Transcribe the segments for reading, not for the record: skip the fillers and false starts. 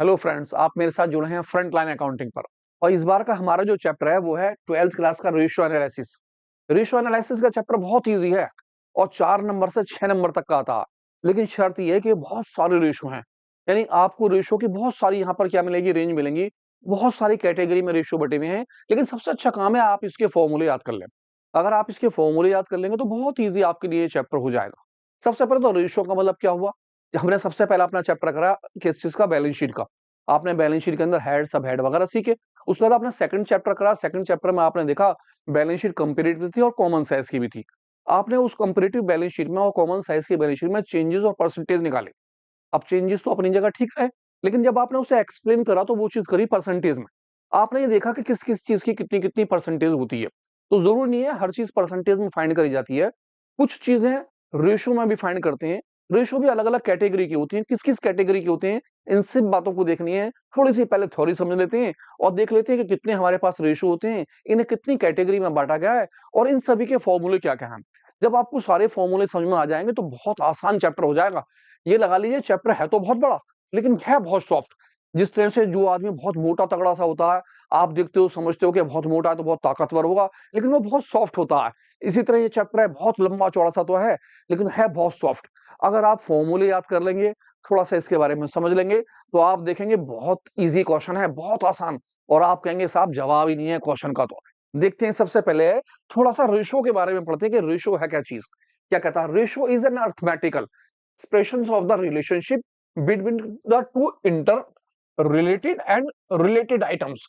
Hello friends, आप मेरे साथ जुड़े हैं फ्रंट लाइन अकाउंटिंग पर। और इस बार का हमारा जो चैप्टर है वो है 12th क्लास का रेशियो एनालिसिस। रेशियो एनालिसिस का चैप्टर बहुत इजी है और 4 नंबर से 6 नंबर तक का आता है। लेकिन शर्त यह है कि बहुत सारे रेशियो हैं, यानी आपको रेशियो की बहुत सारी यहाँ पर क्या मिलेगी, रेंज मिलेंगी। बहुत सारी कैटेगरी में रेशियो बटे हुए हैं, लेकिन सबसे अच्छा काम है आप इसके फॉर्मूले याद कर लें। अगर आप इसके फॉर्मूले याद कर लेंगे तो बहुत ईजी आपके लिए चैप्टर हो जाएगा। सबसे पहले तो रेशियो का मतलब क्या हुआ। हमने सबसे पहला अपना चैप्टर करा किस चीज का, बैलेंस शीट का। आपने बैलेंस शीट के अंदर हेड, सब हेड वगैरह सीखे। उसके बाद आपने सेकंड चैप्टर करा। सेकंड चैप्टर में आपने देखा बैलेंस शीट कंपेरेटिव थी और कॉमन साइज की भी थी। आपने उस कंपेरेटिव बैलेंस शीट में और कॉमन साइज की बैलेंस शीट में चेंजेस और परसेंटेज निकाले। अब चेंजेस तो अपनी जगह ठीक है, लेकिन जब आपने उसे एक्सप्लेन करा तो वो चीज करी परसेंटेज में। आपने ये देखा कि किस किस चीज की कितनी कितनी परसेंटेज होती है। तो जरूरी नहीं है हर चीज परसेंटेज में फाइंड करी जाती है। कुछ चीजें रेशो में भी फाइंड करते हैं। रेशो भी अलग अलग कैटेगरी की होती है, किस किस कैटेगरी की होते हैं, इन सब बातों को देखनी है। थोड़ी सी पहले थ्योरी समझ लेते हैं और देख लेते हैं कि कितने हमारे पास रेशो होते हैं, इन्हें कितनी कैटेगरी में बांटा गया है और इन सभी के फॉर्मूले क्या क्या हैं। जब आपको सारे फॉर्मूले समझ में आ जाएंगे तो बहुत आसान चैप्टर हो जाएगा। ये लगा लीजिए चैप्टर है तो बहुत बड़ा, लेकिन है बहुत सॉफ्ट। जिस तरह से जो आदमी बहुत मोटा तगड़ा सा होता है, आप देखते हो समझते हो कि बहुत मोटा है तो बहुत ताकतवर होगा, लेकिन वो बहुत सॉफ्ट होता है। इसी तरह ये चैप्टर है, बहुत लंबा चौड़ा सा तो है, लेकिन है बहुत सॉफ्ट। अगर आप फॉर्मूले याद कर लेंगे, थोड़ा सा इसके बारे में समझ लेंगे, तो आप देखेंगे बहुत इजी क्वेश्चन है, बहुत आसान। और आप कहेंगे साहब जवाब ही नहीं है क्वेश्चन का। तो देखते हैं सबसे पहले थोड़ा सा रेशो के बारे में पढ़ते हैं कि रेशो है क्या चीज। क्या कहता है, ratio is an arithmetical expressions of the relationship between the two interrelated and related items।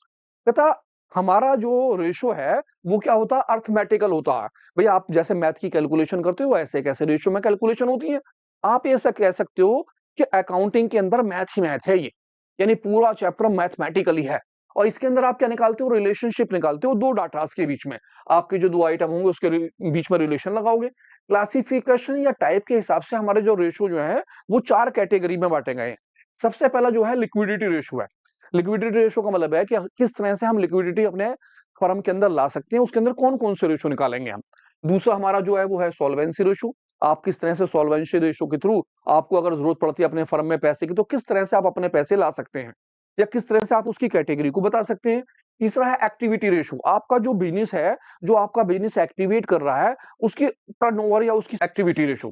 तथा हमारा जो रेशो है वो क्या होता है, अर्थमेटिकल होता है। भैया आप जैसे मैथ की कैलकुलेशन करते हो ऐसे कैसे रेशो में कैलकुलेशन होती है। आप ऐसा कह सकते हो कि अकाउंटिंग के अंदर मैथ ही मैथ है ये, यानी पूरा चैप्टर मैथमेटिकली है। और इसके अंदर आप क्या निकालते हो, रिलेशनशिप निकालते हो दो डाटास के बीच में। आपके जो दो आइटम होंगे उसके बीच में रिलेशन लगाओगे। क्लासिफिकेशन या टाइप के हिसाब से हमारे जो रेशो जो है वो 4 कैटेगरी में बांटे गए हैं। सबसे पहला जो है लिक्विडिटी रेशो है। लिक्विडिटी रेशो का मतलब है कि किस तरह से हम लिक्विडिटी अपने फर्म के अंदर ला सकते हैं, उसके अंदर कौन कौन से रेशो निकालेंगे हम। दूसरा हमारा जो है वो है सॉल्वेंसी रेशो। आप किस तरह से सॉल्वेंसी रेशो के थ्रू आपको अगर जरूरत पड़ती है अपने फर्म में पैसे की, तो किस तरह से आप अपने पैसे ला सकते हैं या किस तरह से आप उसकी कैटेगरी को बता सकते हैं। तीसरा है एक्टिविटी रेशो। आपका जो बिजनेस है, जो आपका बिजनेस एक्टिवेट कर रहा है, उसकी टर्नओवर या उसकी एक्टिविटी रेशो।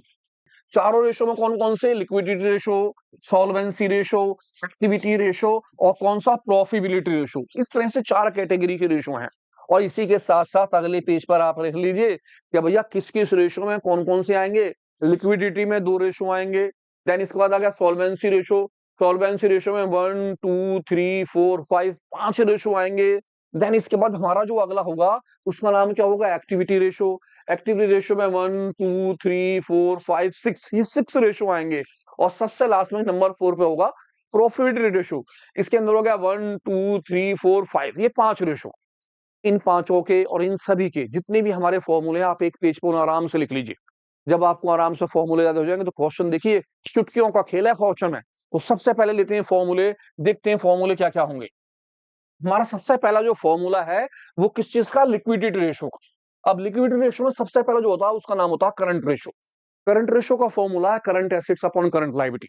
चारों रेशो में कौन कौन से, liquidity ratio, solvency ratio, activity ratio और कौन सा, प्रॉफिटेबिलिटी रेशो। इस तरह से 4 कैटेगरी के रेशो हैं। और इसी के साथ साथ अगले पेज पर आप लिख लीजिए कि भैया किस किस रेशो में कौन कौन से आएंगे। लिक्विडिटी में 2 रेशो आएंगे। देन इसके बाद आ गया सॉल्वेंसी रेशो। सॉल्वेंसी रेशो में 1 2 3 4 5 5 रेशो आएंगे। देन इसके बाद हमारा जो अगला होगा उसका नाम क्या होगा, एक्टिविटी रेशो। एक्टिविटी रेशो में 1 2 3 4 5 6, ये 6 रेशो आएंगे। और सबसे लास्ट में नंबर 4 पे होगा प्रॉफिटेबिलिटी रेशो। इसके अंदर हो गया 1 2 3 4 5, ये 5 रेशो। इन पांचों के और इन सभी के जितने भी हमारे फॉर्मूले आप एक पेज पर आराम से लिख लीजिए। जब आपको आराम से फॉर्मूले याद हो जाएंगे तो क्वेश्चन देखिए, चुटकियों का खेल है क्वेश्चन में। तो सबसे पहले लेते हैं फॉर्मूले, देखते हैं फॉर्मूले क्या क्या होंगे। हमारा सबसे पहला जो फॉर्मूला है वो किस चीज का, लिक्विडिटी रेशो का। अब लिक्विडिटी रेशो में सबसे पहला जो होता है उसका नाम होता है करंट रेशो। करंट रेशो का फॉर्मूला है current assets upon current liability.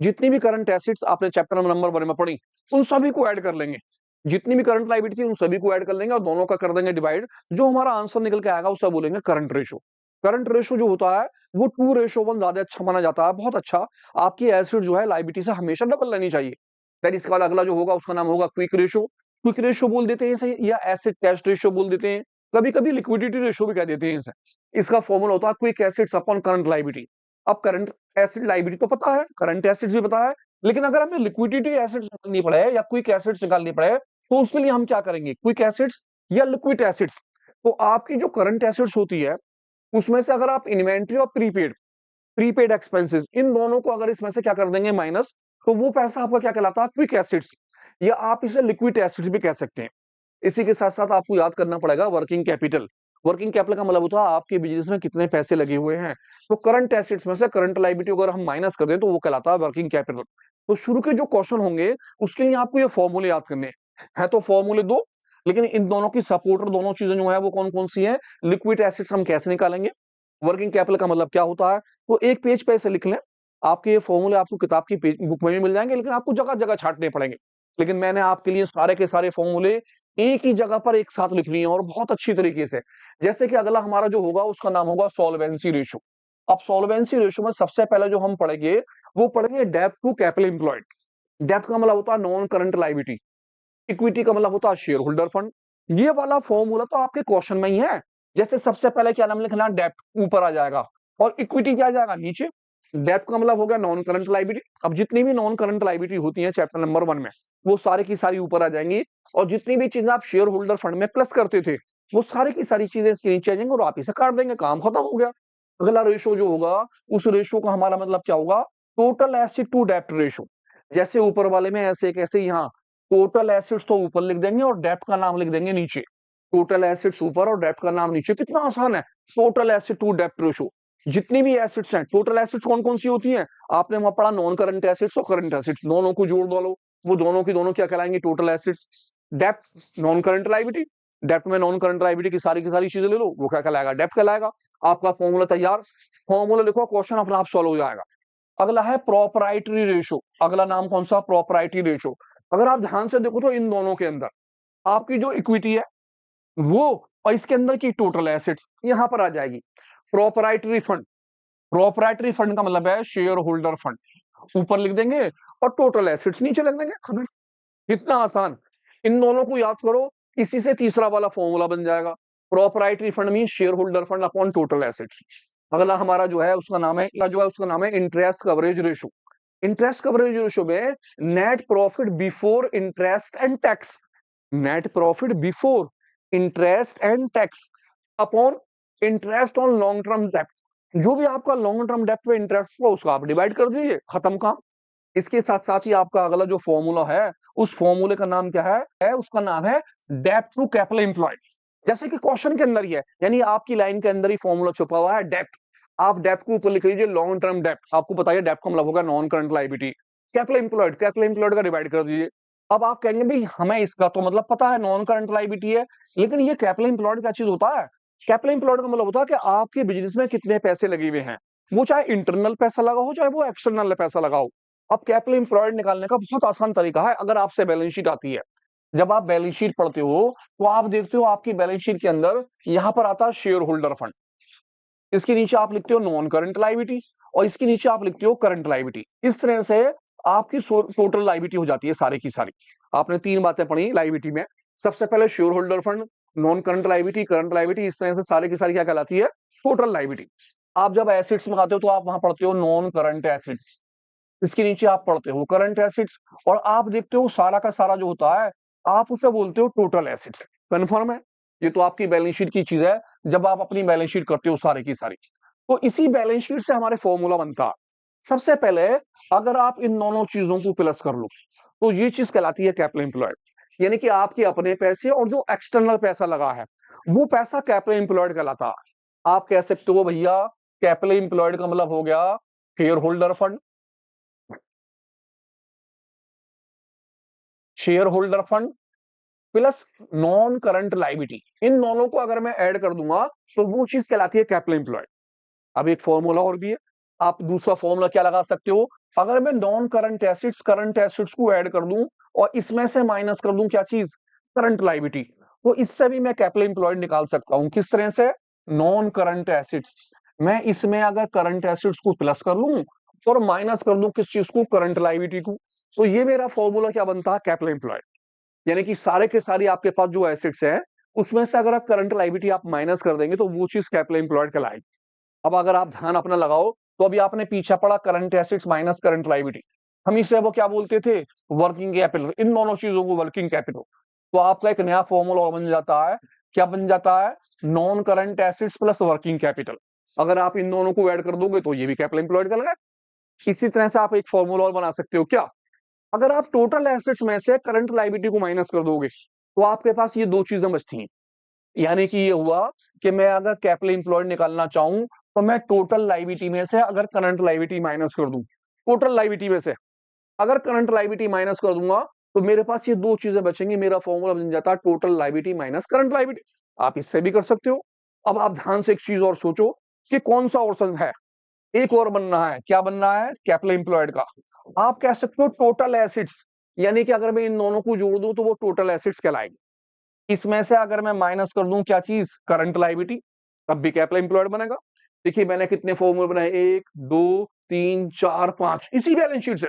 जितनी भी करंट एसेट्स आपने चैप्टर नंबर 1 में पढ़ी उन सभी को ऐड कर लेंगे। जितनी भी करंट लायबिलिटी थी उन सभी को ऐड कर लेंगे और दोनों का कर देंगे डिवाइड। जो हमारा आंसर निकल के आएगा उसे बोलेंगे करंट रेशो। करंट रेशो जो होता है वो 2:1 ज्यादा अच्छा माना जाता है, बहुत अच्छा। आपकी एसेट जो है लायबिलिटी से हमेशा डबल लेनी चाहिए। फिर इसके बाद अगला जो होगा उसका नाम होगा क्विक रेशो। क्विक रेशो बोल देते हैं इसे, या एसिड कैश रेशो बोल देते हैं, कभी कभी लिक्विडिटी रेशो भी कह देते हैं इसे। इसका फॉर्मूला होता है quick acids upon current liability. अब करंट एसिड लायबिलिटी तो पता है, करंट एसिड्स भी पता है, लेकिन अगर हमें लिक्विडिटी एसिड्स निकालनी पड़े या क्विक एसिड्स निकालनी पड़े तो उसके लिए हम क्या करेंगे, क्विक एसिड्स या लिक्विड एसिड्स। तो आपकी जो करंट एसिड्स होती है उसमें से अगर आप इन्वेंट्री और प्रीपेड, प्रीपेड एक्सपेंसेस, इन दोनों को अगर इसमें से क्या कर देंगे माइनस, तो वो पैसा आपका क्या कहलाता है, क्विक एसिड्स। या आप इसे लिक्विड एसिड्स भी कह सकते हैं। इसी के साथ साथ आपको याद करना पड़ेगा वर्किंग कैपिटल। वर्किंग कैपिटल का मतलब होता है आपके बिजनेस में कितने पैसे लगे हुए हैं। तो करंट एसेट्स में से करंट लायबिलिटी अगर हम माइनस कर दें तो वो कहलाता है वर्किंग कैपिटल। तो शुरू के जो क्वेश्चन होंगे उसके लिए आपको ये फॉर्मूले याद करने हैं। तो फॉर्मूले दो, लेकिन इन दोनों की सपोर्टर दोनों चीजें जो है वो कौन कौन सी है। लिक्विड एसेट्स हम कैसे निकालेंगे, वर्किंग कैपिटल का मतलब क्या होता है, वो एक पेज पे ऐसे लिख लें। आपके ये फॉर्मूले आपको किताब की बुक में भी मिल जाएंगे, लेकिन आपको जगह जगह छांटने पड़ेंगे। लेकिन मैंने आपके लिए सारे के सारे फॉर्मूले एक ही जगह पर एक साथ लिख लिए हैं और बहुत अच्छी तरीके से। जैसे कि अगला हमारा जो होगा उसका नाम होगा सॉल्वेंसी रेशो। अब सॉल्वेंसी रेशो में सबसे पहले जो हम पढ़ेंगे वो पढ़ेंगे डेब्ट टू कैपिटल एम्प्लॉयड। डेब्ट का मतलब होता है नॉन करंट लायबिलिटी, इक्विटी का मतलब होता है शेयर होल्डर फंड। ये वाला फॉर्मूला तो आपके क्वेश्चन में ही है। जैसे सबसे पहले क्या नाम लिखना, डेब्ट ऊपर आ जाएगा और इक्विटी क्या आ जाएगा नीचे। डेब्ट का मतलब हो गया नॉन करंट लायबिलिटी। अब जितनी भी नॉन करंट लायबिलिटी होती है चैप्टर नंबर 1 में, वो सारी की सारी ऊपर आ जाएंगी। और जितनी भी चीजें आप शेयर होल्डर फंड में प्लस करते थे, वो सारी की सारी चीजें इसके नीचे आ जाएंगी और आप इसे काट देंगे, काम खत्म हो गया। अगला रेशो जो होगा, उस रेशो का हमारा मतलब क्या होगा, टोटल एसेट टू डेब्ट रेशो। जैसे ऊपर वाले में ऐसे कैसे यहाँ टोटल एसेट्स तो ऊपर लिख देंगे और डेब्ट का नाम लिख देंगे नीचे। टोटल एसेट्स ऊपर और डेब्ट का नाम नीचे, कितना आसान है। टोटल एसेट टू डेब्ट रेशो, जितनी भी एसेट्स हैं, टोटल एसेट्स कौन कौन सी होती हैं, आपने वहां पढ़ा नॉन करंट एसेट्स और करंट एसेट्स, दोनों को जोड़ दो, वो दोनों की दोनों क्या कहलाएंगे, टोटल एसेट्स। डेब्ट नॉन करंट लायबिलिटी, डेब्ट में नॉन करंट लायबिलिटी की सारी चीजें ले लो, वो क्या कहलाएगा, डेब्ट कहलाएगा। आपका फॉर्मूला तैयार, फॉर्मूला लिखो, क्वेश्चन अपना आप सॉल्व हो जाएगा। अगला है प्रोपराइटरी रेशो। अगला नाम कौन सा, प्रोपराइटरी रेशो। अगर आप ध्यान से देखो तो इन दोनों के अंदर आपकी जो इक्विटी है वो, और इसके अंदर की टोटल एसेट्स यहां पर आ जाएगी। प्रोपराइटरी फंड, प्रोपराइटरी फंड का मतलब है शेयर होल्डर फंड, ऊपर लिख देंगे और टोटल एसेट्स नीचे लिख देंगे, खत्म। कितना आसान। इन दोनों को याद करो, इसी से तीसरा वाला फॉर्मूला बन जाएगा। Proprietary fund mean share holder fund upon total assets. अगला हमारा जो है उसका नाम है, उसका नाम है interest coverage ratio. Interest coverage ratio में net profit before interest and tax, net profit before interest and tax upon interest on long term डेप्ट। जो भी आपका लॉन्ग टर्म डेप्ट पे इंटरेस्ट हुआ उसका आप डिवाइड कर दीजिए, खत्म काम। इसके साथ साथ ही आपका अगला जो फॉर्मूला है, उस फॉर्मूले का नाम क्या है, उसका नाम है डेप्ट टू कैपिटल एम्प्लॉयड। जैसे कि क्वेश्चन के अंदर ही है, यानी आपकी लाइन के अंदर ही फॉर्मूला छुपा हुआ है डेप्ट। आप डेप्ट को ऊपर लिख लीजिए लॉन्ग टर्म डेप्ट, आपको पता है डेप्ट का मतलब होगा non current liability. Capital employed का डिवाइड कर दीजिए। अब आप कहेंगे भाई हमें इसका तो मतलब पता है नॉन करंट लायबिलिटी है, लेकिन ये कैपिटल एम्प्लॉयड क्या चीज होता है। कैपिटल एम्प्लॉयड का मतलब होता है कि आपके बिजनेस में कितने पैसे लगे हुए हैं, वो चाहे इंटरनल पैसा लगा हो चाहे वो एक्सटर्नल पैसा लगा हो। अब कैपिटल एम्प्लॉयड निकालने का बहुत आसान तरीका है। अगर आपसे बैलेंस शीट आती है, जब आप बैलेंस शीट पढ़ते हो तो आप देखते हो आपकी बैलेंस शीट के अंदर यहां पर आता है शेयर होल्डर फंड, इसके नीचे आप लिखते हो नॉन करंट लायबिलिटी और इसके नीचे आप लिखते हो करंट लायबिलिटी। इस तरह से आपकी टोटल लायबिलिटी हो जाती है सारी की सारी। आपने 3 बातें पढ़ी लायबिलिटी में, सबसे पहले share holder fund, non current liability, current liability, इस तरह से सारी की सारी क्या कहलाती है, टोटल लायबिलिटी। आप जब एसिड्स में आते हो तो आप वहां पढ़ते हो नॉन करंट एसिड्स, इसके नीचे आप पढ़ते हो करंट एसिड्स, और आप देखते हो सारा का सारा जो होता है आप उसे बोलते हो टोटल एसिड्स। कन्फर्म है, ये तो आपकी बैलेंस शीट की चीज है, जब आप अपनी बैलेंस शीट करते हो सारी की सारी। तो इसी बैलेंस शीट से हमारे फॉर्मूला बनता है। सबसे पहले अगर आप इन दोनों चीजों को प्लस कर लो तो ये चीज कहलाती है कैपिटल एम्प्लॉयड, यानी कि आपके अपने पैसे और जो एक्सटर्नल पैसा लगा है वो पैसा कैपिटल एम्प्लॉयड कहलाता है। आप कह सकते हो भैया कैपिटल एम्प्लॉयड का मतलब हो गया shareholder fund, shareholder fund plus non current liability, इन दोनों को अगर मैं ऐड कर दूंगा तो वो चीज कहलाती है कैपिटल एम्प्लॉयड। अब एक फॉर्मूला और भी है, आप दूसरा फॉर्मूला क्या लगा सकते हो, अगर मैं नॉन करंट एसिड्स को ऐड कर दूं और इसमें से माइनस कर दूं क्या चीज, करंट लायबिलिटी, तो इससे भी मैं कैपिटल एम्प्लॉयड निकाल सकता हूं। किस तरह से, नॉन करंट एसिड्स, मैं इसमें अगर करंट एसिड्स को प्लस कर लूं और माइनस कर दूं किस चीज को, करंट लायबिलिटी को, तो ये मेरा फॉर्मूला क्या बनता है, कैपिटल एम्प्लॉयड। यानी कि सारे के सारे आपके पास जो एसेट्स है उसमें से अगर आप करंट लायबिलिटी आप माइनस कर देंगे तो वो चीज कैपिटल एम्प्लॉयड कहलाएगी। अब अगर आप ध्यान अपना लगाओ तो अभी आपने पीछा पड़ा current assets minus current liability, हम इसे वो क्या बोलते थे, वर्किंग कैपिटल, इन दोनों चीजों को वर्किंग कैपिटल। तो आपका एक नया फॉर्मूला बन जाता है, क्या बन जाता है, non current assets plus working capital. अगर आप इन दोनों को ऐड कर दोगे तो ये भी कैपिटल एम्प्लॉयड कहलाएगा। इसी तरह से आप एक फॉर्मूला और बना सकते हो, क्या, अगर आप टोटल एसेट्स में से करंट लायबिलिटी को माइनस कर दोगे तो आपके पास ये दो चीजें बचती हैं। यानी कि ये हुआ कि मैं अगर कैपिटल एम्प्लॉयड निकालना चाहूं तो मैं टोटल लायबिलिटी में से अगर करंट लायबिलिटी माइनस कर दूं, टोटल लायबिलिटी में से अगर करंट लायबिलिटी माइनस कर दूंगा तो मेरे पास ये दो चीजें बचेंगी, मेरा फॉर्मूला बन जाता है total liability minus current liability. आप इससे भी कर सकते हो। अब आप ध्यान से एक चीज और सोचो कि कौन सा ऑप्शन है, एक और बनना है, क्या बनना है, कैपिटल एम्प्लॉयड का। आप कह सकते हो टोटल एसिड्स, यानी कि अगर मैं इन दोनों को जोड़ दूं तो वो टोटल एसिड्स कहलाएगी। इसमें से अगर मैं माइनस कर दूं क्या चीज, करंट लायबिलिटी, तब भी कैपिटल एम्प्लॉयड बनेगा। देखिए मैंने कितने फॉर्मूले बनाए, 1 2 3 4 5, इसी बैलेंस शीट से।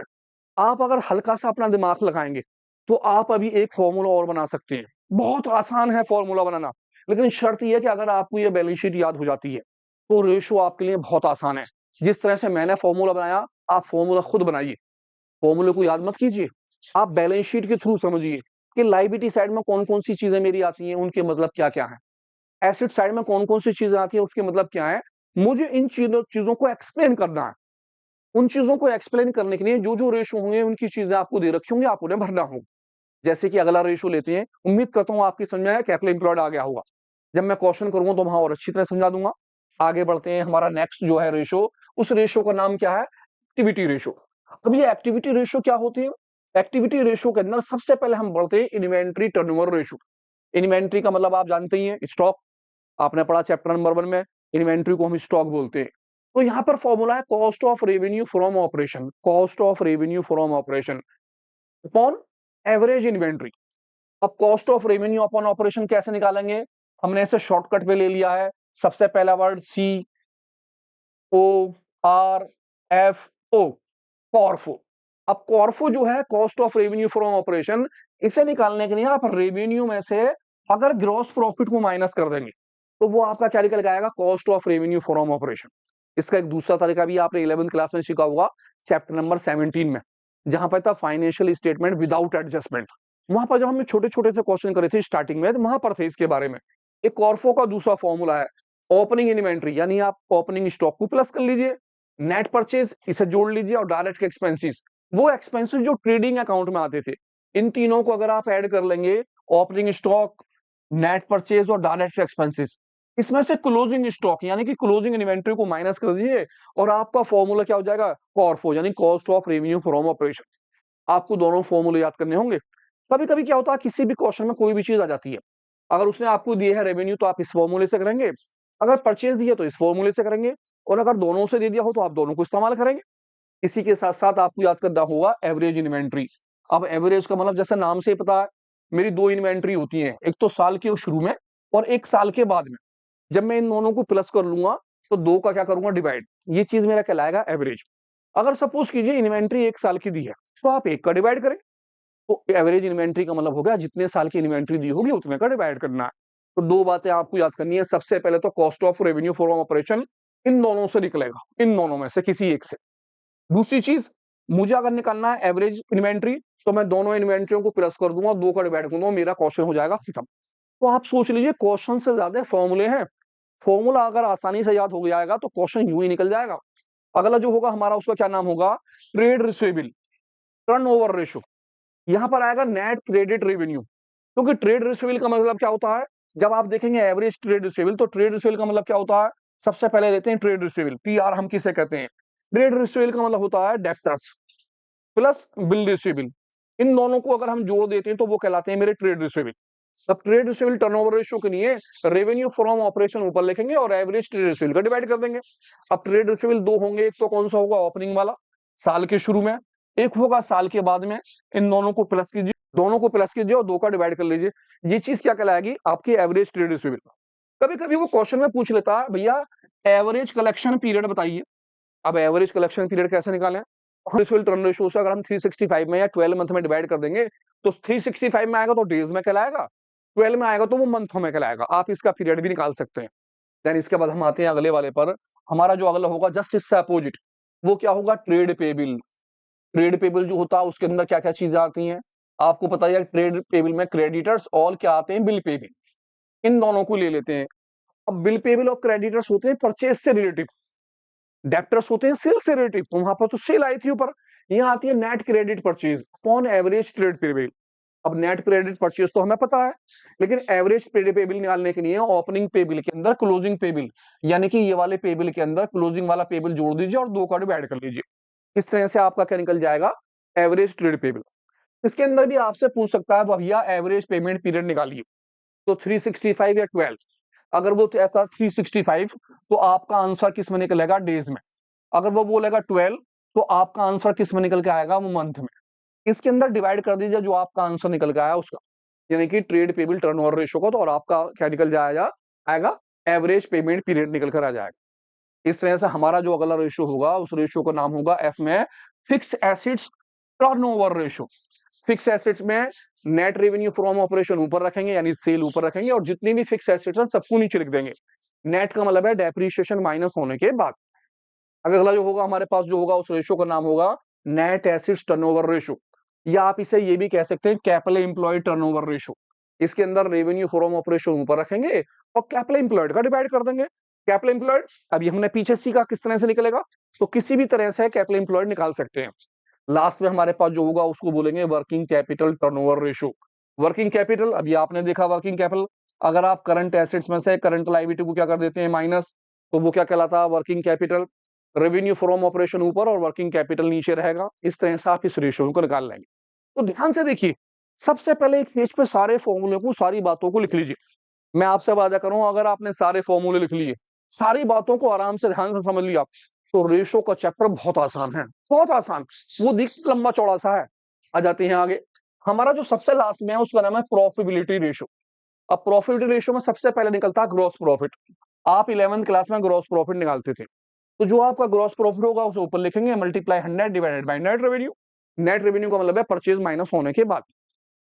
आप अगर हल्का सा अपना दिमाग लगाएंगे तो आप अभी एक फॉर्मूला और बना सकते हैं। बहुत आसान है फॉर्मूला बनाना, लेकिन शर्त यह है कि अगर आपको ये बैलेंस शीट याद हो जाती है तो रेशो आपके लिए बहुत आसान है। जिस तरह से मैंने फॉर्मूला बनाया, आप फॉर्मूला खुद बनाइए। फॉर्मूले को याद मत कीजिए, आप बैलेंस शीट के थ्रू समझिए कि लायबिलिटी साइड में कौन कौन सी चीजें मेरी आती हैं, उनके मतलब क्या क्या है। एसिड साइड में कौन कौन सी चीजें आती है, उसके मतलब क्या है। मुझे इन चीजों चीजों को एक्सप्लेन करना है। उन चीजों को एक्सप्लेन करने के लिए जो जो रेशो होंगे उनकी चीजें आपको दे रखी होंगी, आप उन्हें भरना होगा। जैसे कि अगला रेशो लेते हैं, उम्मीद करता हूं आपकी समझ में आया, कैपिटल एम्प्लॉयड आ गया होगा। जब मैं क्वेश्चन करूंगा तो वहां और अच्छी तरह समझा दूंगा। आगे बढ़ते हैं, हमारा नेक्स्ट जो है रेशो, उस रेशो का नाम क्या है, एक्टिविटी रेशो। अब ये एक्टिविटी रेशो क्या होती है। एक्टिविटी रेशो के अंदर सबसे पहले हम बढ़ते हैं इन्वेंट्री टर्नओवर रेशो। इन्वेंट्री का मतलब आप जानते ही हैं, स्टॉक। आपने पढ़ा चैप्टर नंबर 1 में, इन्वेंट्री को हम स्टॉक बोलते हैं। तो यहाँ पर फॉर्मूला है cost of revenue from operation, cost of revenue from operation upon average inventory. अब cost of revenue upon operation कैसे निकालेंगे, हमने इसे शॉर्टकट पे ले लिया है। सबसे पहला वर्ड सी ओ आर एफ ओ, कॉर्फो। अब कॉर्फो जो है cost of revenue from operation, इसे निकालने के लिए आप रेवेन्यू में से अगर ग्रॉस प्रॉफिट को माइनस कर देंगे तो वो आपका क्या निकल जाएगा, cost of revenue from operation. इसका एक दूसरा तरीका भी आपने 11th क्लास में सीखा होगा, चैप्टर नंबर 17 में, जहां पर था फाइनेंशियल स्टेटमेंट विदाउट एडजस्टमेंट। वहां पर जब हमने छोटे छोटे से क्वेश्चन करे थे स्टार्टिंग में, तो वहां पर थे इसके बारे में। एक कॉर्फो का दूसरा फॉर्मूला है ओपनिंग इन्वेंट्री, यानी आप ओपनिंग स्टॉक को प्लस कर लीजिए, नेट परचेज इसे जोड़ लीजिए, और डायरेक्ट एक्सपेंसेस, वो एक्सपेंसेस जो ट्रेडिंग अकाउंट में आते थे, इन तीनों को अगर आप ऐड कर लेंगे, ओपनिंग स्टॉक, नेट परचेज और डायरेक्ट एक्सपेंसेस, इसमें से क्लोजिंग स्टॉक यानी कि क्लोजिंग इन्वेंट्री को माइनस कर दीजिए, और आपका फॉर्मूला क्या हो जाएगा, कॉर्फो, यानी cost of revenue from operation. आपको दोनों फॉर्मूले याद करने होंगे। कभी कभी क्या होता है, किसी भी क्वेश्चन में कोई भी चीज आ जाती है, अगर उसने आपको दिए है रेवेन्यू तो आप इस फॉर्मूले से करेंगे, अगर परचेज दिए तो इस फॉर्मूले से करेंगे, और अगर दोनों से दे दिया हो तो आप दोनों को इस्तेमाल करेंगे। इसी के साथ साथ आपको याद करना होगा एवरेज इन्वेंट्री। अब एवरेज का मतलब जैसे नाम से ही पता है, मेरी दो इन्वेंट्री होती है, एक तो साल के शुरू में और एक साल के बाद में। जब मैं इन दोनों को प्लस कर लूंगा तो दो का क्या करूंगा, डिवाइड, ये चीज मेरा कहलाएगा एवरेज। अगर सपोज कीजिए इन्वेंट्री एक साल की दी है तो आप एक का डिवाइड करें, तो एवरेज इन्वेंट्री का मतलब हो गया जितने साल की इन्वेंट्री दी होगी उतने का डिवाइड करना है। तो दो बातें आपको याद करनी है, सबसे पहले तो cost of revenue from operation in दोनों से निकलेगा, इन दोनों में से किसी एक से। दूसरी चीज, मुझे अगर निकालना है एवरेज इन्वेंट्री, तो मैं दोनों इन्वेंट्रियों को प्लस कर दूंगा, दो का डिवाइड कर दूंगा, मेरा क्वेश्चन हो जाएगा खत्म। तो आप सोच लीजिए क्वेश्चन से ज्यादा फॉर्मूले हैं। फॉर्मूला अगर आसानी से याद हो जाएगा तो क्वेश्चन यूं ही निकल जाएगा। अगला जो होगा हमारा, उसका क्या नाम होगा, ट्रेड रिसीवेबल टर्नओवर रेशो। यहां पर आएगा नेट क्रेडिट रेवेन्यू, क्योंकि ट्रेड रिसीवेबल का मतलब क्या होता है, जब आप देखेंगे एवरेज ट्रेड रिसीवेबल, तो ट्रेड रिसीवेबल का मतलब क्या होता है, सबसे पहले लेते हैं ट्रेड रिसीवेबल, पीआर हम किसे कहते हैं। ट्रेड रिसीवेबल का मतलब होता है डेप्टर्स प्लस बिल रिसीवेबल, इन दोनों को अगर हम जोड़ देते हैं तो वो कहलाते हैं मेरे ट्रेड रिसीवेबल। अब ट्रेड रिसीवेबल टर्नओवर रेशियो के लिए रेवेन्यू फ्रॉम ऑपरेशन ऊपर लिखेंगे और एवरेज ट्रेड रिसीवेबल का डिवाइड कर देंगे। अब ट्रेड रिसीवेबल दो होंगे, एक तो कौन सा होगा, ओपनिंग वाला, साल के शुरू में, एक होगा साल के बाद में। इन दोनों को प्लस कीजिए, दोनों को प्लस कीजिए और दो का डिवाइड कर लीजिए, ये चीज क्या कहलाएगी, आपकी एवरेज ट्रेड रिसीवेबल। कभी कभी वो क्वेश्चन में पूछ लेता है, भैया एवरेज कलेक्शन पीरियड बताइए। अब एवरेज कलेक्शन पीरियड कैसे निकालें, रिसीवेबल टर्न रेशियो से अगर हम 365 में या 12 मंथ में डिवाइड कर देंगे, तो 365 में आएगा तो डेज में कहलाएगा, 12 में आएगा तो वो मंथों में कहलाएगा। आप इसका पीरियड भी निकाल सकते हैं। देन इसके बाद हम आते हैं अगले वाले पर। हमारा जो अगला होगा जस्ट इससे अपोजिट, वो क्या होगा, ट्रेड पेबल। ट्रेड पेबल जो होता है उसके अंदर क्या क्या चीजें आती हैं, आपको पता है ट्रेड पेबल में क्रेडिटर्स और क्या आते हैं, बिल पेबल। इन दोनों को ले लेते हैं। अब बिल पेबल और क्रेडिटर्स होते हैं परचेज से रिलेटिव, डेप्टर्स होते हैं सेल से रिलेटिव, तो वहां पर तो सेल आई थी ऊपर। यहाँ आती है net credit purchase upon average trade payable. अब नेट क्रेडिट परचेज तो हमें पता है, लेकिन एवरेज ट्रेड पेबल निकालने के लिए ओपनिंग पेबल के अंदर क्लोजिंग पेबल, यानी कि ये वाले पेबल के अंदर क्लोजिंग वाला पेबल जोड़ दीजिए और दो का डिवाइड कर लीजिए। इस तरह से आपका क्या निकल जाएगा, एवरेज ट्रेड पेबल। इसके अंदर भी आपसे पूछ सकता है भैया एवरेज पेमेंट पीरियड निकालिए, तो 365 या 12। अगर वो ऐसा 365, तो आपका आंसर किस में निकलेगा, डेज में। अगर वो बोलेगा 12 तो आपका आंसर किस में निकल के आएगा, वो मंथ में। इसके अंदर डिवाइड कर दीजिए जो आपका आंसर निकल के आया उसका, यानी कि ट्रेड पेबल टर्नओवर रेशियो को, तो और आपका क्या निकल जाएगा, आएगा एवरेज पेमेंट पीरियड निकल कर आ जाएगा। इस तरह से हमारा जो अगला रेशियो होगा उस रेशियो का नाम होगा एफ में fix assets turnover ratio. Fix assets में नेट रेवेन्यू फ्रॉम ऑपरेशन ऊपर रखेंगे यानी सेल ऊपर रखेंगे, और जितनी भी फिक्स एसेट्स हैं सबको नीचे लिख देंगे। नेट का मतलब है डेप्रिसिएशन माइनस होने के बाद। अगला जो होगा हमारे पास जो होगा उस रेशियो का नाम होगा नेट एसेट्स टर्नओवर रेशियो, या आप इसे ये भी कह सकते हैं कैपिटल एम्प्लॉयड टर्नओवर रेशियो। इसके अंदर रेवेन्यू फ्रॉम ऑपरेशन ऊपर रखेंगे और कैपिटल एम्प्लॉयड का डिवाइड कर देंगे। कैपिटल एम्प्लॉयड अभी हमने पीछे सीखा किस तरह से निकलेगा, तो किसी भी तरह से कैपिटल एम्प्लॉयड निकाल सकते हैं। लास्ट में हमारे पास जो होगा उसको बोलेंगे working capital turnover ratio. Working capital अभी आपने देखा, वर्किंग कैपिटल अगर आप करंट एसेट्स में से करंट लायबिलिटी को क्या कर देते हैं माइनस, तो वो क्या कहलाता है working capital. Revenue from operation ऊपर और वर्किंग कैपिटल नीचे रहेगा। इस तरह से आप इस रेशियो को निकाल लेंगे। तो ध्यान से देखिए, सबसे पहले एक पेज पे सारे फॉर्मूले को, सारी बातों को लिख लीजिए। मैं आपसे वादा करूं अगर आपने सारे फॉर्मूले लिख लिए, सारी बातों को आराम से ध्यान से समझ लिया, तो रेशो का चैप्टर बहुत आसान है, बहुत आसान। वो दिख लंबा चौड़ा सा है। आ जाते हैं आगे। हमारा जो सबसे लास्ट में है उसका नाम है प्रॉफिटेबिलिटी रेशो। अब प्रॉफिटेबिलिटी रेशो में सबसे पहले निकलता है ग्रॉस प्रॉफिट। आप 11th क्लास में ग्रॉस प्रॉफिट निकालते थे, तो जो आपका ग्रॉस प्रॉफिट होगा उसे ऊपर लिखेंगे multiply 100 divided by net revenue. Net revenue का मतलब है परचेज माइनस होने के बाद।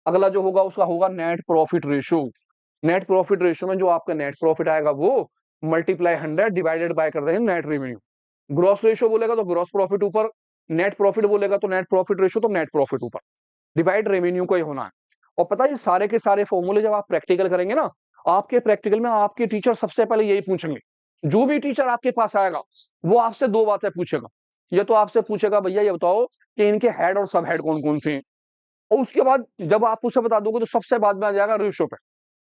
अगला जो होगा उसका होगा net profit ratio. Net profit ratio में जो आपका नेट प्रॉफिट आएगा वो मल्टीप्लाई 100 डिवाइडेड बाय कर देंगे नेट रेवेन्यू। ग्रॉस रेशियो बोलेगा तो ग्रॉस प्रॉफिट ऊपर, नेट प्रॉफिट बोलेगा तो नेट प्रॉफिट रेशियो, तो नेट प्रॉफिट ऊपर, डिवाइड रेवेन्यू को ही होना है। और पता है सारे के सारे फॉर्मूले जब आप प्रैक्टिकल करेंगे ना, आपके प्रैक्टिकल में आपके टीचर सबसे पहले यही पूछेंगे। जो भी टीचर आपके पास आएगा वो आपसे दो बातें पूछेगा। ये तो आपसे पूछेगा भैया ये बताओ कि इनके हेड और सब हेड कौन कौन से हैं, और उसके बाद जब आप उसे बता दोगे तो सबसे बाद में आ जाएगा रेशियो पे।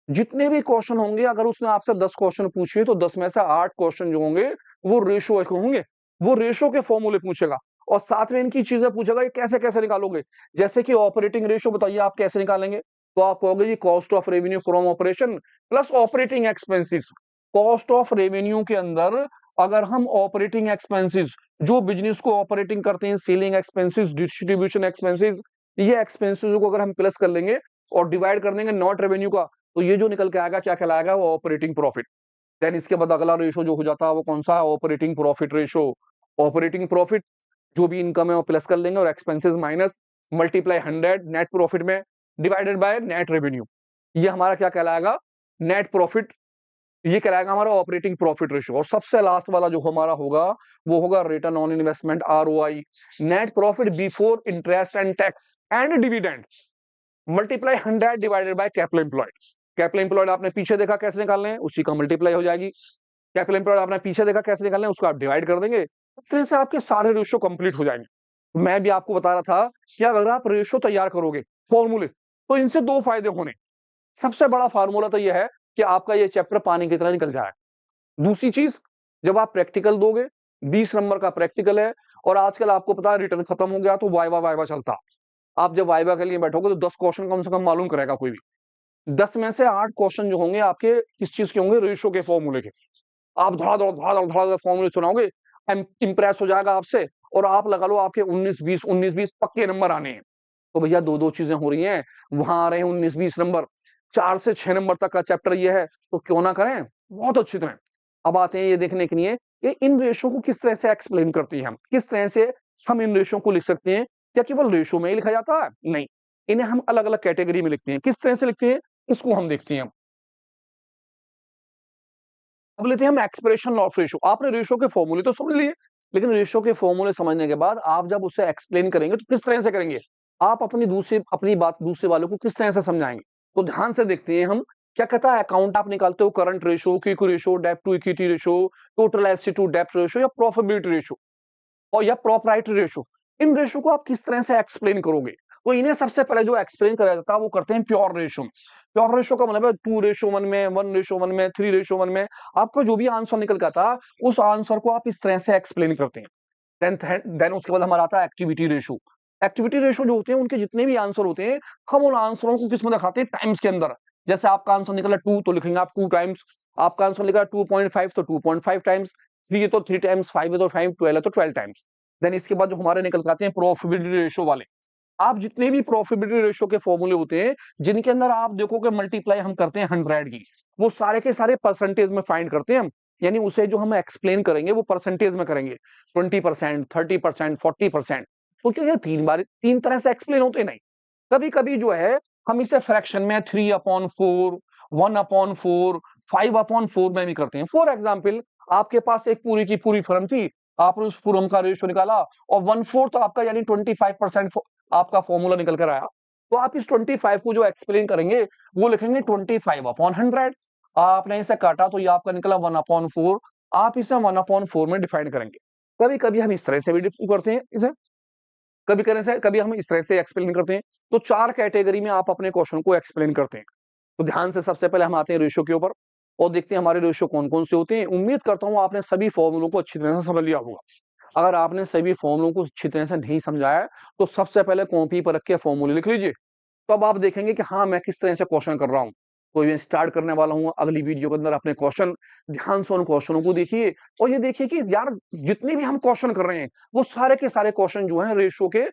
जितने भी क्वेश्चन होंगे, अगर उसने आपसे 10 क्वेश्चन पूछे तो 10 में से 8 क्वेश्चन जो होंगे वो रेशियो के होंगे। वो रेशियो के फॉर्मूले पूछेगा और साथ में इनकी चीजें पूछेगा ये कैसे कैसे निकालोगे। जैसे कि ऑपरेटिंग रेशियो बताइए आप कैसे निकालेंगे, तो आप कहोगे जी cost of revenue from operation plus operating expenses. Cost of revenue के अंदर अगर हम ऑपरेटिंग एक्सपेंसेस जो बिजनेस को ऑपरेटिंग करते हैं, सेलिंग एक्सपेंसेस, डिस्ट्रीब्यूशन एक्सपेंसेस, ये एक्सपेंसेस को अगर हम प्लस कर लेंगे और डिवाइड कर देंगे नॉट रेवेन्यू का, तो ये जो निकल के आएगा क्या कहलाएगा, वो ऑपरेटिंग प्रॉफिट। देन इसके बाद अगला रेशो जो हो जाता है वो कौन सा है, operating profit ratio. Operating profit जो भी इनकम है वो प्लस कर लेंगे और expenses minus multiply 100 net profit में डिवाइडेड बाय नेट रेवेन्यू। ये हमारा क्या कहलाएगा, नेट प्रॉफिट। ये कहलाएगा हमारा ऑपरेटिंग प्रॉफिट रेशो। और सबसे लास्ट वाला जो हमारा होगा वो होगा return on investment, ROI. Net profit before interest and tax and dividend multiply 100 divided by capital employed. Capital employed आपने पीछे देखा कैसे निकालने हैं, उसी का मल्टीप्लाई हो जाएगी। कैपिटल एम्प्लॉयड आपने पीछे देखा कैसे निकालने हैं, उसका आप डिवाइड कर देंगे। इस तरह से आपके सारे रेशियो कंप्लीट हो जाएंगे। मैं भी आपको बता रहा था कि अगर आप रेशियो तैयार करोगे फॉर्मूले, तो इनसे दो फायदे होने। सबसे बड़ा फार्मूला तो यह है कि आपका ये चैप्टर पानी की तरह निकल जाएगा। दूसरी चीज, जब आप प्रैक्टिकल दोगे, 20 नंबर का प्रैक्टिकल है, और आजकल आपको पता है रिटर्न खत्म हो गया तो वाइवा वाइवा चलता। आप जब वाइवा के लिए बैठोगे तो 10 क्वेश्चन कम से कम मालूम करेगा कोई भी। 10 में से 8 क्वेश्चन जो होंगे आपके किस चीज के होंगे, रेशियो के फॉर्मूले के। आप धड़ाधड़ फॉर्मूले सुनाओगे, इंप्रेस हो जाएगा आपसे, और आप लगा लो आपके 19-20 पक्के नंबर आने हैं। तो भैया दो दो चीजें हो रही हैं, वहां आ रहे हैं 19-20 नंबर, 4 से 6 नंबर तक का चैप्टर ये है, तो क्यों ना करें बहुत अच्छी तरह। अब आते हैं ये देखने के लिए कि इन रेशो को किस तरह से एक्सप्लेन करती है, हम किस तरह से हम इन रेशो को लिख सकते हैं। क्या केवल रेशो में ही लिखा जाता है, नहीं, इन्हें हम अलग अलग कैटेगरी में लिखते हैं। किस तरह से लिखते हैं इसको हम देखते हैं। अब लेते हैं हम एक्सप्रेशन ऑफ रेशो। आपने रेशो के फॉर्मूले तो समझ लिए, लेकिन रेशो के फॉर्मूले समझने के बाद आप जब उसे एक्सप्लेन करेंगे तो किस तरह से करेंगे, आप अपनी बात दूसरे वालों को किस तरह से समझाएंगे। तो ध्यान से देखते हैं हम। क्या कहता है अकाउंट आप निकालते हो, करंट रेशो, क्विक रेशो, डेब्ट to equity ratio, total asset to डेब्ट रेशो, या प्रॉफिटेबिलिटी रेशो, और या प्रोप्राइटरी रेशो। इन रेशो को आप किस तरह से एक्सप्लेन करोगे, तो इन्हें सबसे पहले जो एक्सप्लेन कराया जाता है वो करते हैं प्योर रेशो में। प्योर रेशो का मतलब है 2:1 में, 1:1 में, 3:1 में। आपका जो भी आंसर निकल का था उस आंसर को आप इस तरह से एक्सप्लेन करते हैं। देन उसके बाद हमारा आता है एक्टिविटी रेशो। एक्टिविटी रेशो जो होते हैं उनके जितने भी आंसर होते हैं, हम उन आंसरों को किस में दिखाते हैं, टाइम्स के अंदर। जैसे आपका आंसर निकला 2 तो लिखेंगे आप 2 टाइम्स, आपका आंसर निकला 2.5 तो 2.5 टाइम्स। 3 है तो 3 टाइम्स, 5 है तो 5, 12 है तो 12 टाइम्स। देन इसके बाद जो हमारे निकल के आते हैं प्रॉफिटेबिलिटी रेशियो वाले। आप जितने भी प्रॉफिटेबिलिटी रेशियो के फॉर्मूले होते हैं, जिनके अंदर आप देखोगे मल्टीप्लाई हम करते हैं 100 की, वो सारे के सारे परसेंटेज में फाइंड करते हैं हम। यानी उसे जो हम एक्सप्लेन करेंगे वो परसेंटेज में करेंगे, 20%, 30%, 40%। तो क्या ये 3 तरह से एक्सप्लेन होते नहीं। कभी कभी जो है हम इसे फ्रैक्शन में 3/4, 1/4, 5/4 में भी करते हैं। फॉर एग्जाम्पल, आपके पास एक पूरी की पूरी फर्म थी, आपने उस फर्म का रेशियो निकाला और 1/4 तो आपका यानी 25% आपका फॉर्मूला निकल कर आया। तो आप इस 25 को जो एक्सप्लेन करेंगे वो लिखेंगे 25/100। आपने इसे काटा तो ये आपका निकला 1/4। आप इसे 1/4 में डिफाइन करेंगे। कभी कभी हम इस तरह से भी करते हैं इसे, कभी हम इस तरह से एक्सप्लेन करते हैं। तो 4 कैटेगरी में आप अपने क्वेश्चन को एक्सप्लेन करते हैं। तो ध्यान से सबसे पहले हम आते हैं रेशियो के ऊपर और देखते हैं हमारे रेशियो कौन-कौन से होते हैं। उम्मीद करता हूँ आपने सभी फॉर्मूलों को अच्छी तरह से समझ लिया होगा। अगर आपने सभी फॉर्मूलों को अच्छी तरह से नहीं समझा है, तो सबसे पहले कॉपी पर रख के फॉर्मूले लिख लीजिए। तो अब आप देखेंगे कि हाँ, मैं किस तरह से क्वेश्चन कर रहा हूँ। तो ये स्टार्ट करने वाला हूँ अगली वीडियो के अंदर अपने क्वेश्चन। ध्यान से उन क्वेश्चनों को देखिए और ये देखिए कि यार जितने भी हम क्वेश्चन कर रहे हैं, वो सारे के सारे क्वेश्चन जो हैं रेशियो के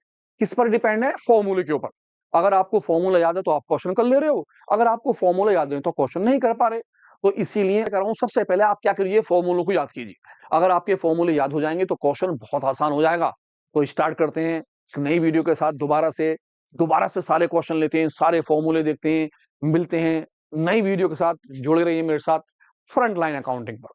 किस पर डिपेंड है? फॉर्मूले के ऊपर। अगर आपको फॉर्मूला याद है तो आप क्वेश्चन कर ले रहे हो, अगर आपको फॉर्मूला याद नहीं तो क्वेश्चन नहीं कर पा रहे। तो इसीलिए कह रहा हूँ सबसे पहले आप क्या करिए, फॉर्मूलों को याद कीजिए। अगर आपके फॉर्मूले याद हो जाएंगे तो क्वेश्चन बहुत आसान हो जाएगा। तो स्टार्ट करते हैं इस नई वीडियो के साथ। दोबारा से सारे क्वेश्चन लेते हैं, सारे फॉर्मूले देखते हैं, मिलते हैं नई वीडियो के साथ। जुड़े रहिए मेरे साथ फ्रंट लाइन अकाउंटिंग पर।